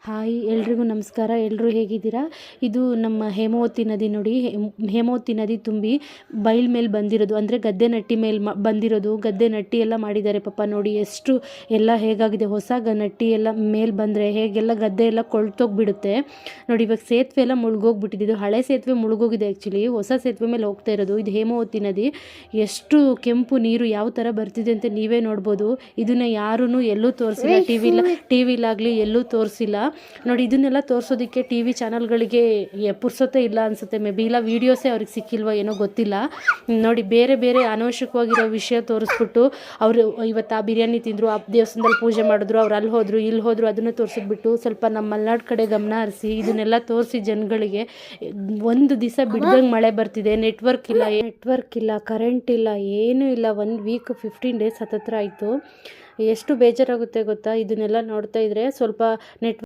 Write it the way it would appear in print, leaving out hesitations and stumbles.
Hi ಎಲ್ರಿಗೂ ನಮಸ್ಕಾರ. ಎಲ್ಲರೂ ಹೇಗಿದ್ದೀರಾ? ಇದು ನಮ್ಮ ಹೇಮಾವತಿ ನದಿ ನೋಡಿ. ಹೇಮಾವತಿ ನದಿ ತುಂಬಿ ಬೈಲ್ ಮೇಲೆ ಬಂದಿರೋದು, ಅಂದರೆ ಗದ್ದೆ ನಟ್ಟಿ ಮೇಲೆ ಬಂದಿರೋದು. ಗದ್ದೆ ನಟ್ಟಿ ಎಲ್ಲ ಮಾಡಿದ್ದಾರೆ ಪಾಪ. ನೋಡಿ ಎಷ್ಟು ಎಲ್ಲ ಹೇಗಾಗಿದೆ. ಹೊಸ ನಟ್ಟಿ ಎಲ್ಲ ಮೇಲೆ ಬಂದರೆ ಹೇಗೆಲ್ಲ ಗದ್ದೆ ಎಲ್ಲ ಕೊಳ್ತೋಗ್ಬಿಡುತ್ತೆ ನೋಡಿ. ಇವಾಗ ಸೇತುವೆ ಎಲ್ಲ ಮುಳುಗೋಗ್ಬಿಟ್ಟಿದ್ದು. ಇದು ಹಳೆ ಸೇತುವೆ ಮುಳುಗೋಗಿದೆ ಆ್ಯಕ್ಚುಲಿ. ಹೊಸ ಸೇತುವೆ ಮೇಲೆ ಹೋಗ್ತಾ ಇರೋದು. ಇದು ಹೇಮಾವತಿ ನದಿ. ಎಷ್ಟು ಕೆಂಪು ನೀರು ಯಾವ ಥರ ಬರ್ತಿದೆ ಅಂತ ನೀವೇ ನೋಡ್ಬೋದು. ಇದನ್ನು ಯಾರೂ ಎಲ್ಲೂ ತೋರಿಸಿಲ್ಲ, ಟಿವಿಲಾಗಲಿ ಎಲ್ಲೂ ತೋರಿಸಿಲ್ಲ ನೋಡಿ. ಇದನ್ನೆಲ್ಲ ತೋರಿಸೋದಕ್ಕೆ ಟಿ ವಿ ಚಾನಲ್ಗಳಿಗೆ ಪುರ್ಸೊತ್ತೇ ಇಲ್ಲ ಅನಿಸುತ್ತೆ. ಮೇ ಬಿ ಇಲ್ಲ ವೀಡಿಯೋಸೇ ಅವ್ರಿಗೆ ಸಿಕ್ಕಿಲ್ವೋ ಏನೋ ಗೊತ್ತಿಲ್ಲ ನೋಡಿ. ಬೇರೆ ಬೇರೆ ಅನವಶ್ಯಕವಾಗಿರೋ ವಿಷಯ ತೋರಿಸ್ಬಿಟ್ಟು ಅವರು ಇವತ್ತು ಆ ಬಿರಿಯಾನಿ ತಿಂದರು, ಆ ದೇವಸ್ಥಾನದಲ್ಲಿ ಪೂಜೆ ಮಾಡಿದ್ರು, ಅವ್ರು ಅಲ್ಲಿ ಹೋದರು ಇಲ್ಲಿ ಹೋದರು, ಅದನ್ನು ತೋರಿಸ್ಬಿಟ್ಟು ಸ್ವಲ್ಪ ನಮ್ಮ ಮಲೆನಾಡು ಕಡೆ ಗಮನ ಹರಿಸಿ ಇದನ್ನೆಲ್ಲ ತೋರಿಸಿ ಜನಗಳಿಗೆ. ಒಂದು ದಿವಸ ಬಿಡ್ದಂಗೆ ಮಳೆ ಬರ್ತಿದೆ, ನೆಟ್ವರ್ಕ್ ಇಲ್ಲ, ಕರೆಂಟ್ ಇಲ್ಲ, ಏನೂ ಇಲ್ಲ. 1 ವೀಕ್ 15 ಡೇಸ್ ಹತ್ತತ್ರ ಆಯಿತು. ಎಷ್ಟು ಬೇಜಾರಾಗುತ್ತೆ ಗೊತ್ತಾ ಇದನ್ನೆಲ್ಲ ನೋಡ್ತಾ ಇದ್ರೆ. ಸ್ವಲ್ಪ ನೆಟ್ವರ್ಕ್